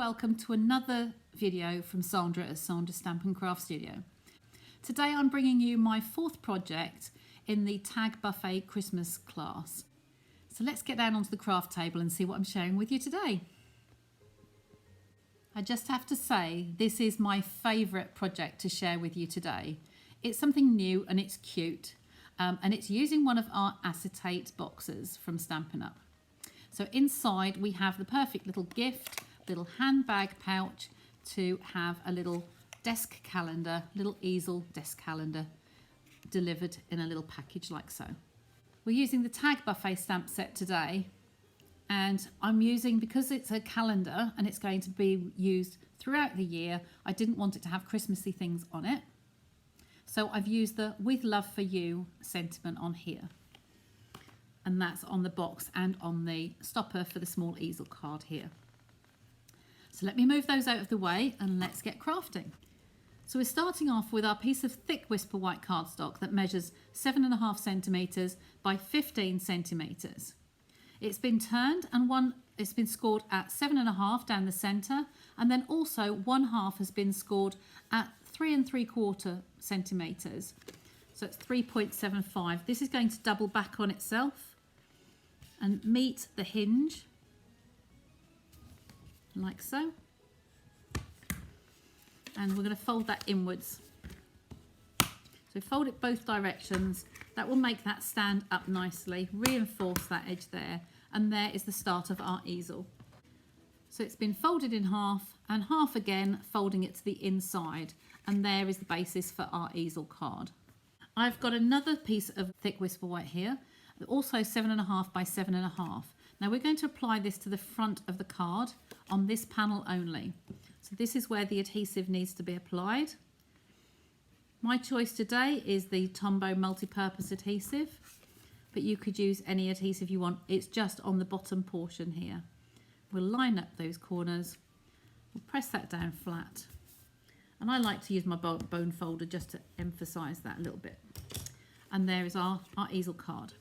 welcome to another video from Sandra at Sandrascraftstudio. Today I'm bringing you my fourth project in the Tag Buffet Christmas class. So let's get down onto the craft table and see what I'm sharing with you today. I just have to say, this is my favourite project to share with you today. It's something new and it's cute, and it's using one of our acetate boxes from Stampinup. So inside we have the perfect little gift, little handbag pouch to have a little desk calendar, little easel desk calendar delivered in a little package like so. We're using the Tag Buffet stamp set today, and I'm using, because it's a calendar and it's going to be used throughout the year, I didn't want it to have Christmassy things on it. So I've used the With Love for You sentiment on here. And that's on the box and on the stopper for the small easel card here. So let me move those out of the way and let's get crafting. So we're starting off with our piece of thick Whisper white cardstock that measures 7.5 centimetres by 15 centimetres. It's been turned and it's been scored at 7.5 down the centre, and then also 1/2 has been scored at 3 3/4 centimetres. So it's 3.75. This is going to double back on itself and meet the hinge like so. And we're going to fold that inwards. So fold it both directions. That will make that stand up nicely, reinforce that edge there, and there is the start of our easel. So it's been folded in half and half again, folding it to the inside, and there is the basis for our easel card. I've got another piece of thick Whisper white here, also 7.5 by 7.5. Now we're going to apply this to the front of the card on this panel only. So this is where the adhesive needs to be applied. My choice today is the Tombow multi-purpose adhesive, but you could use any adhesive you want. It's just on the bottom portion here. We'll line up those corners, we'll press that down flat, and I like to use my bone folder just to emphasize that a little bit. And there is our easel card.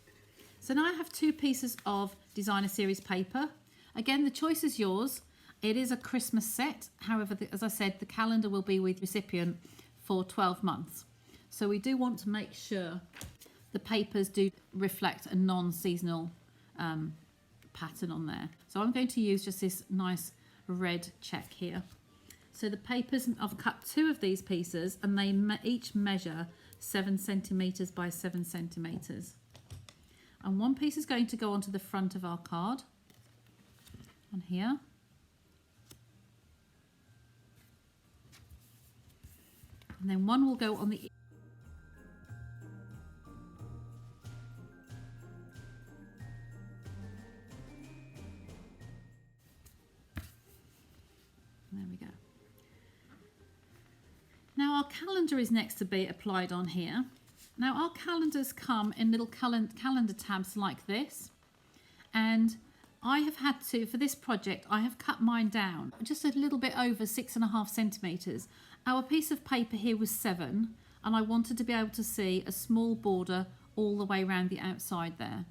So now I have two pieces of designer series paper. Again, the choice is yours. It is a Christmas set. However, as I said, the calendar will be with recipient for 12 months. So we do want to make sure the papers do reflect a non-seasonal pattern on there. So I'm going to use just this nice red check here. So the papers, I've cut two of these pieces, and they each measure 7 centimetres by 7 centimetres. And one piece is going to go onto the front of our card, on here. And then one will go on the there we go. Now our calendar is next to be applied on here. Now our calendars come in little calendar tabs like this, and I have had to, for this project, I have cut mine down just a little bit over 6.5 centimetres. Our piece of paper here was 7, and I wanted to be able to see a small border all the way around the outside there.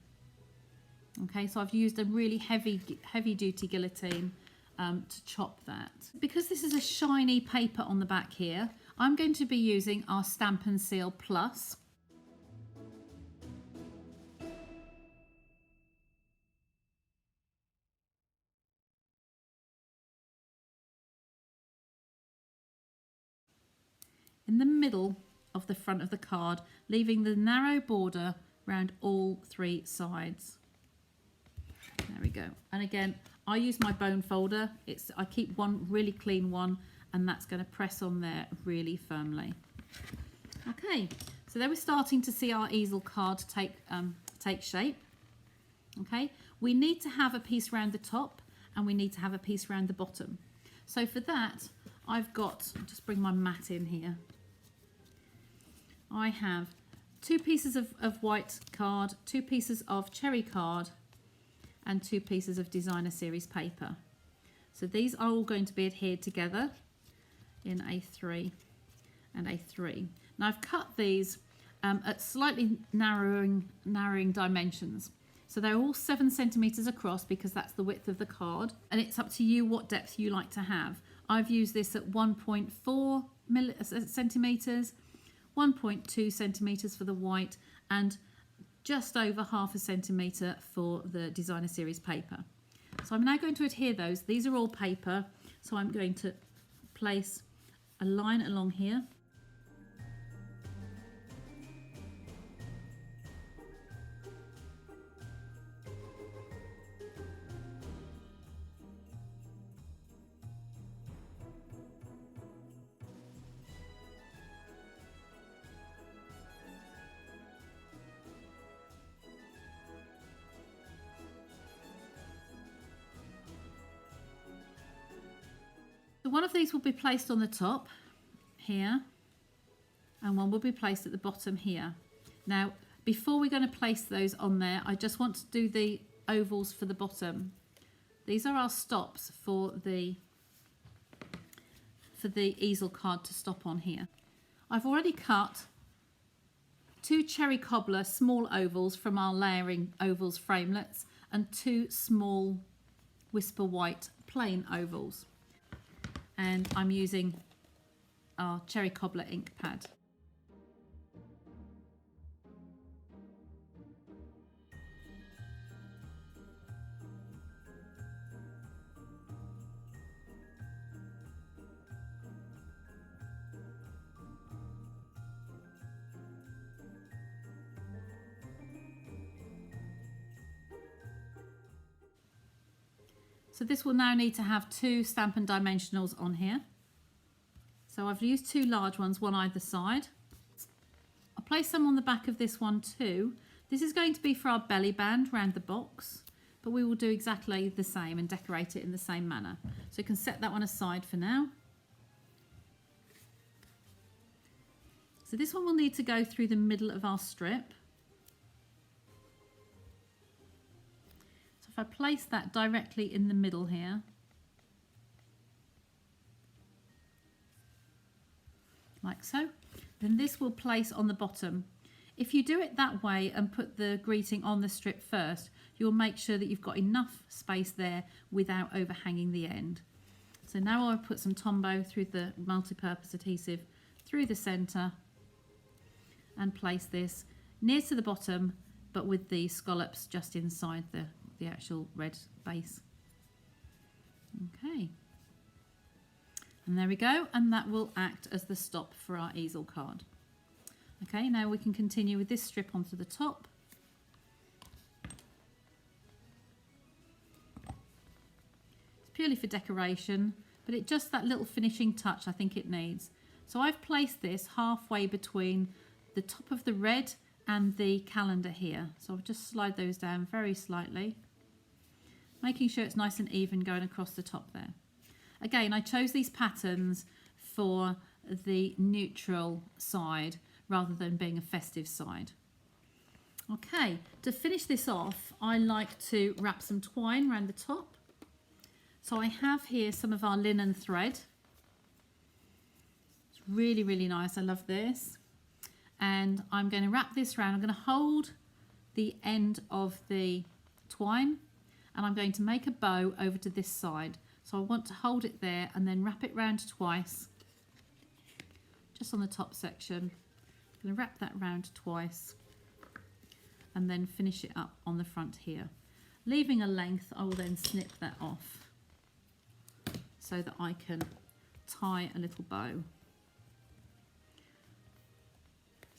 Okay, so I've used a really heavy duty guillotine to chop that. Because this is a shiny paper on the back here, I'm going to be using our Stamp and Seal Plus. In the middle of the front of the card, leaving the narrow border around all 3 sides. There we go. And again, I use my bone folder. I keep one really clean one, and that's going to press on there really firmly. Okay, so there we're starting to see our easel card take shape. Okay, we need to have a piece around the top, and we need to have a piece around the bottom. So for that, I'll just bring my mat in here. I have 2 pieces of white card, 2 pieces of cherry card, and 2 pieces of designer series paper. So these are all going to be adhered together in A3 and A3. Now I've cut these at slightly narrowing dimensions. So they're all 7 centimetres across because that's the width of the card, and it's up to you what depth you like to have. I've used this at 1.4 centimetres, 1.2 centimetres for the white, and just over half a centimetre for the designer series paper. So I'm now going to adhere those. These are all paper, so I'm going to place a line along here. So one of these will be placed on the top here, and one will be placed at the bottom here. Now, before we're going to place those on there, I just want to do the ovals for the bottom. These are our stops for the easel card to stop on here. I've already cut 2 cherry cobbler small ovals from our layering ovals framelets and 2 small whisper white plain ovals. And I'm using our cherry cobbler ink pad. So this will now need to have 2 Stampin' Dimensionals on here. So I've used 2 large ones, one either side. I'll place some on the back of this one too. This is going to be for our belly band around the box, but we will do exactly the same and decorate it in the same manner. So you can set that one aside for now. So this one will need to go through the middle of our strip. If I place that directly in the middle here, like so, then this will place on the bottom. If you do it that way and put the greeting on the strip first, you'll make sure that you've got enough space there without overhanging the end. So now I'll put some Tombow through the multi-purpose adhesive through the centre and place this near to the bottom, but with the scallops just inside the actual red base. Okay, and there we go, and that will act as the stop for our easel card. Okay, now we can continue with this strip onto the top. It's purely for decoration, but it just that little finishing touch I think it needs. So I've placed this halfway between the top of the red and the calendar here. So I'll just slide those down very slightly, making sure it's nice and even going across the top there. Again, I chose these patterns for the neutral side rather than being a festive side. Okay, to finish this off, I like to wrap some twine around the top. So I have here some of our linen thread. It's really, really nice. I love this. And I'm going to wrap this around. I'm going to hold the end of the twine, and I'm going to make a bow over to this side. So I want to hold it there and then wrap it round twice, just on the top section. I'm going to wrap that round twice and then finish it up on the front here. Leaving a length, I will then snip that off so that I can tie a little bow.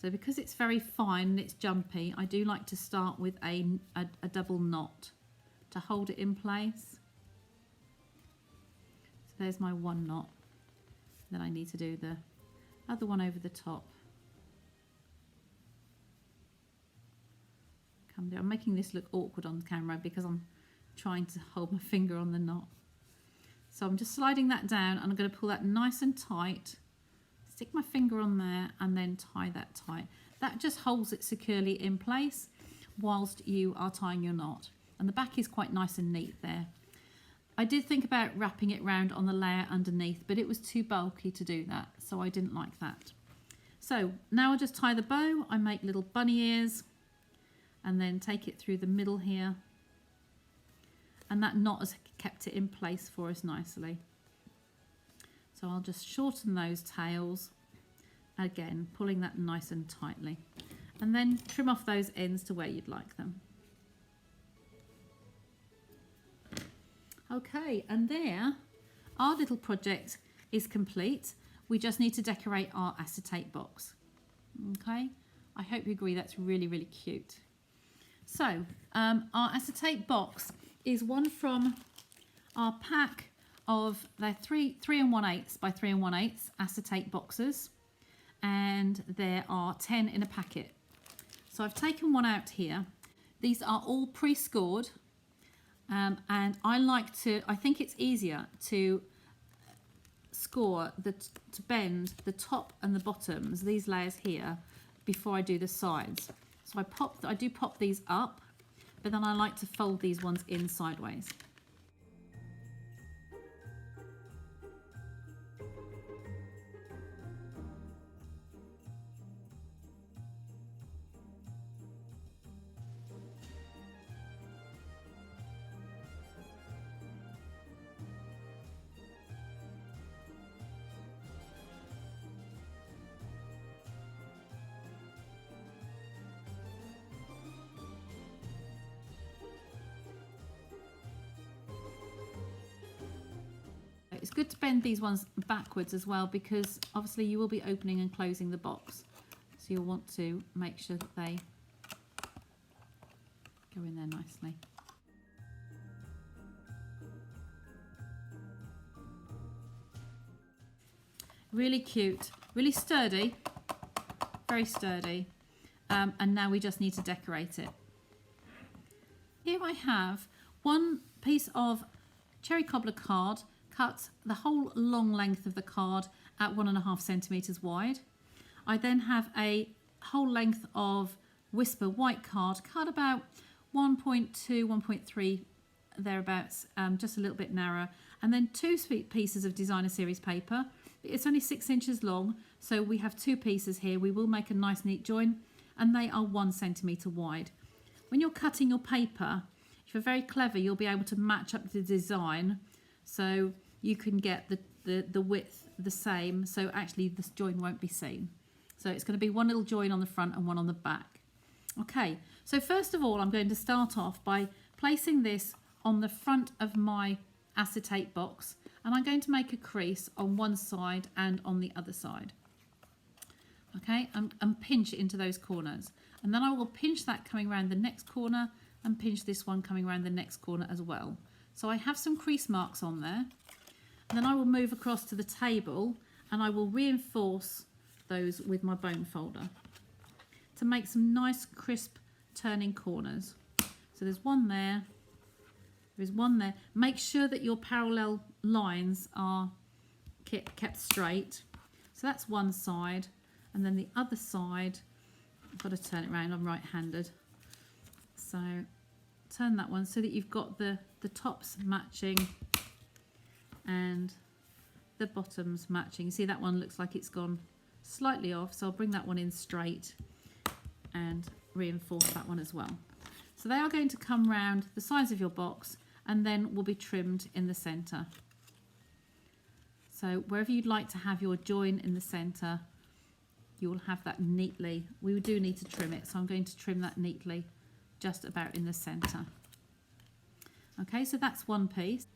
So because it's very fine and it's jumpy, I do like to start with a double knot to hold it in place. So there's my one knot. Then I need to do the other one over the top. I'm making this look awkward on camera because I'm trying to hold my finger on the knot. So I'm just sliding that down, and I'm going to pull that nice and tight, stick my finger on there and then tie that tight. That just holds it securely in place whilst you are tying your knot. And the back is quite nice and neat there. I did think about wrapping it round on the layer underneath, but it was too bulky to do that, so I didn't like that. So now I'll just tie the bow. I make little bunny ears, and then take it through the middle here, and that knot has kept it in place for us nicely. So I'll just shorten those tails, again pulling that nice and tightly, and then trim off those ends to where you'd like them. Okay, and there our little project is complete. We just need to decorate our acetate box. Okay, I hope you agree that's really, really cute. So our acetate box is one from our pack of the 3 1/8 by 3 1/8 acetate boxes, and there are 10 in a packet. So I've taken one out here. These are all pre-scored, and I think it's easier to score to bend the top and the bottoms, these layers here, before I do the sides. So I do pop these up, but then I like to fold these ones in sideways. It's good to bend these ones backwards as well, because obviously you will be opening and closing the box, so you'll want to make sure that they go in there nicely. Really cute, really sturdy, very sturdy, and now we just need to decorate it. Here I have one piece of cherry cobbler card, cut the whole long length of the card at 1.5 centimeters wide. I then have a whole length of Whisper white card, cut about 1.2, 1.3 thereabouts, just a little bit narrower, and then 2 pieces of designer series paper. It's only 6 inches long, so we have 2 pieces here. We will make a nice neat join, and they are 1 centimeter wide. When you're cutting your paper, if you're very clever, you'll be able to match up the design, so you can get the width the same, so actually this join won't be seen. So it's going to be one little join on the front and one on the back. Okay, so first of all I'm going to start off by placing this on the front of my acetate box, and I'm going to make a crease on one side and on the other side. Okay, and pinch into those corners, and then I will pinch that coming around the next corner and pinch this one coming around the next corner as well. So I have some crease marks on there. And then I will move across to the table and I will reinforce those with my bone folder to make some nice crisp turning corners. So there's one there, there's one there. Make sure that your parallel lines are kept straight. So that's one side, and then the other side, I've got to turn it around, I'm right-handed. So turn that one so that you've got the tops matching and the bottoms matching. You see that one looks like it's gone slightly off, so I'll bring that one in straight and reinforce that one as well. So they are going to come round the sides of your box and then will be trimmed in the centre. So wherever you'd like to have your join in the centre, you will have that neatly. We do need to trim it, so I'm going to trim that neatly just about in the centre. Okay, so that's one piece.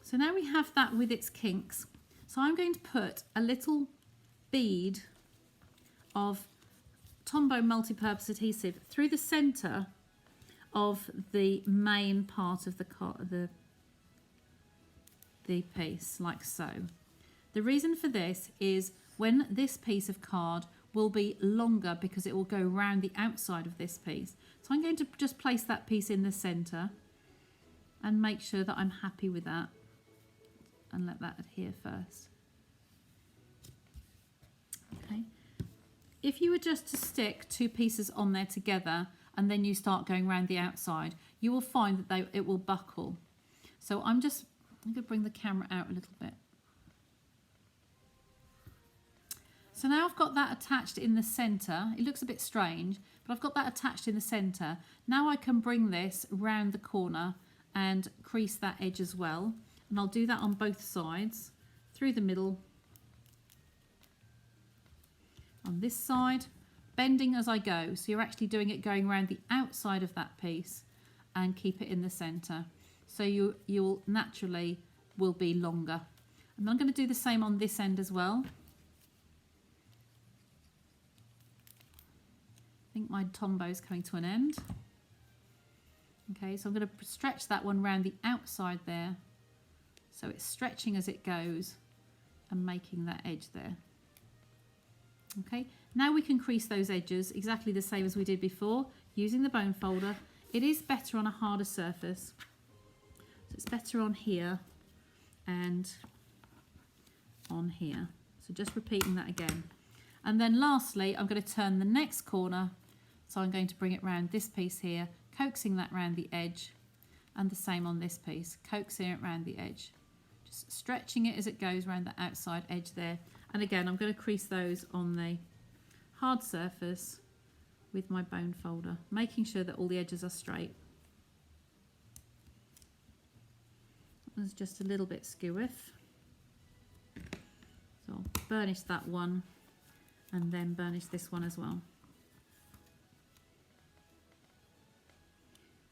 So now we have that with its kinks. So I'm going to put a little bead of Tombow multi-purpose adhesive through the centre of the main part of the piece, like so. The reason for this is when this piece of card will be longer because it will go round the outside of this piece. So I'm going to just place that piece in the centre and make sure that I'm happy with that, and let that adhere first. Okay. If you were just to stick 2 pieces on there together and then you start going around the outside, you will find that it will buckle. So I'm going to bring the camera out a little bit. So now I've got that attached in the centre. It looks a bit strange, but I've got that attached in the centre. Now I can bring this round the corner and crease that edge as well. And I'll do that on both sides, through the middle, on this side, bending as I go. So you're actually doing it going around the outside of that piece and keep it in the centre. So you'll naturally will be longer. And I'm going to do the same on this end as well. I think my Tombow is coming to an end. Okay, so I'm going to stretch that one around the outside there. So it's stretching as it goes and making that edge there. Okay, now we can crease those edges exactly the same as we did before using the bone folder. It is better on a harder surface. So it's better on here and on here. So just repeating that again. And then lastly, I'm going to turn the next corner. So I'm going to bring it round this piece here, coaxing that round the edge, and the same on this piece, coaxing it round the edge. Just stretching it as it goes around the outside edge there. And again, I'm going to crease those on the hard surface with my bone folder, making sure that all the edges are straight. There's just a little bit skewiff. So I'll burnish that one and then burnish this one as well.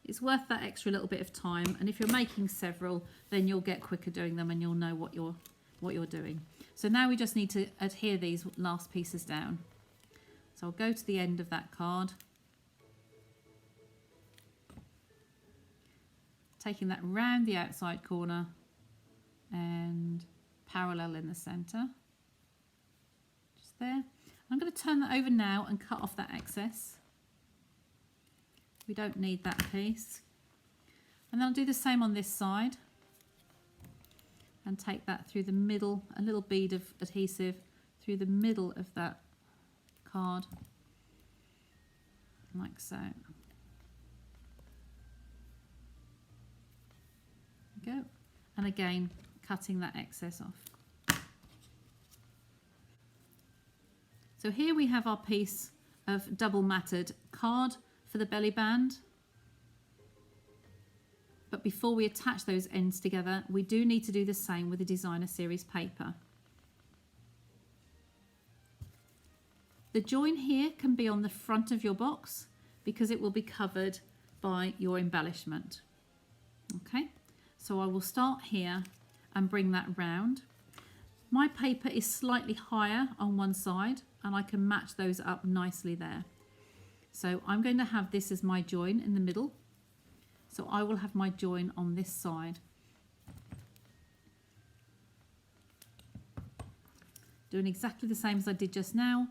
It's worth that extra little bit of time, and if you're making several, then you'll get quicker doing them and you'll know what you're doing. So now we just need to adhere these last pieces down. So I'll go to the end of that card, taking that round the outside corner and parallel in the centre, just there. I'm going to turn that over now and cut off that excess. We don't need that piece. And then I'll do the same on this side and take that through the middle, a little bead of adhesive through the middle of that card, like so. There we go. And again, cutting that excess off. So here we have our piece of double matted card for the belly band. But before we attach those ends together, we do need to do the same with the designer series paper. The join here can be on the front of your box because it will be covered by your embellishment. Okay, so I will start here and bring that round. My paper is slightly higher on one side and I can match those up nicely there. So I'm going to have this as my join in the middle. So I will have my join on this side. Doing exactly the same as I did just now.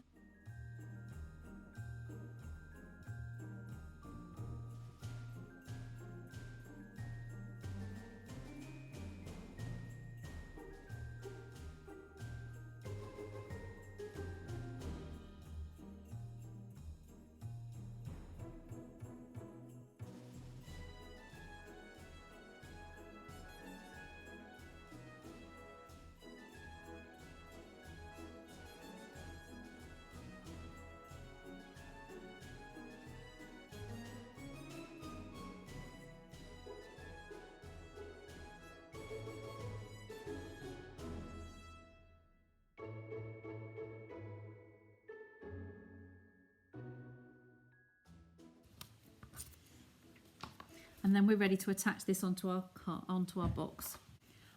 And then we're ready to attach this onto our box.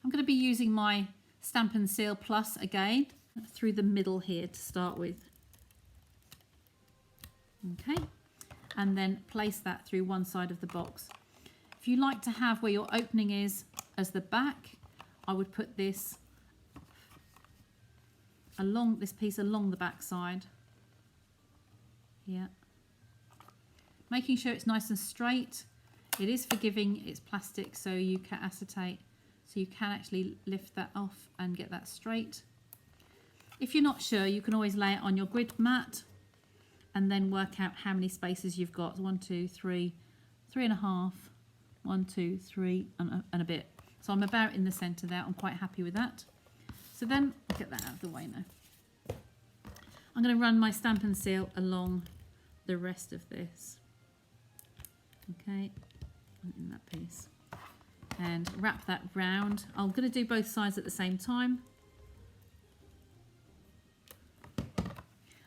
I'm going to be using my Stampin' Seal Plus again through the middle here to start with. Okay, and then place that through one side of the box. If you like to have where your opening is as the back, I would put this piece along the back side here, making sure it's nice and straight. It is forgiving, it's plastic, so you can acetate, so you can actually lift that off and get that straight. If you're not sure, you can always lay it on your grid mat and then work out how many spaces you've got. 1, 2, 3, 3.5, 1, 2, 3, and a bit. So I'm about in the centre there. I'm quite happy with that. So then I'll get that out of the way now. I'm going to run my Stampin' Seal along the rest of this. Okay, in that piece. And wrap that round. I'm going to do both sides at the same time.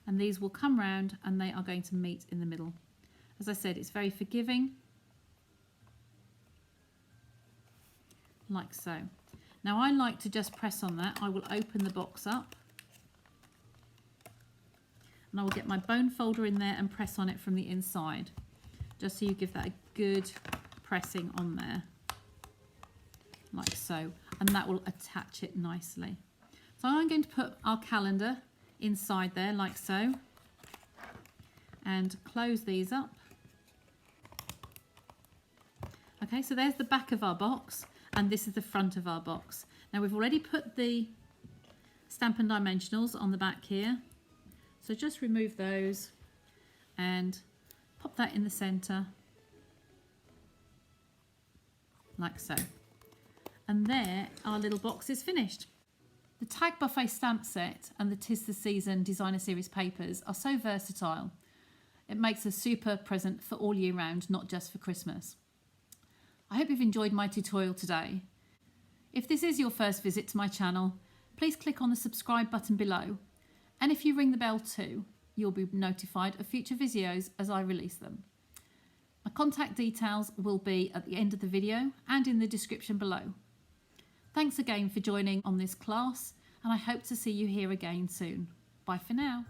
And these will come round and they are going to meet in the middle. As I said, it's very forgiving. Like so. Now I like to just press on that. I will open the box up. And I will get my bone folder in there and press on it from the inside. Just so you give that a good pressing on there. Like so. And that will attach it nicely. So I'm going to put our calendar inside there like so. And close these up. Okay, so there's the back of our box. And this is the front of our box. Now we've already put the Stampin' Dimensionals on the back here. So just remove those and pop that in the centre. Like so. And there our little box is finished. The Tag Buffet stamp set and the 'Tis the Season Designer Series papers are so versatile. It makes a super present for all year round, not just for Christmas. I hope you've enjoyed my tutorial today. If this is your first visit to my channel, please click on the subscribe button below. And if you ring the bell too, you'll be notified of future videos as I release them. My contact details will be at the end of the video and in the description below. Thanks again for joining on this class, and I hope to see you here again soon. Bye for now.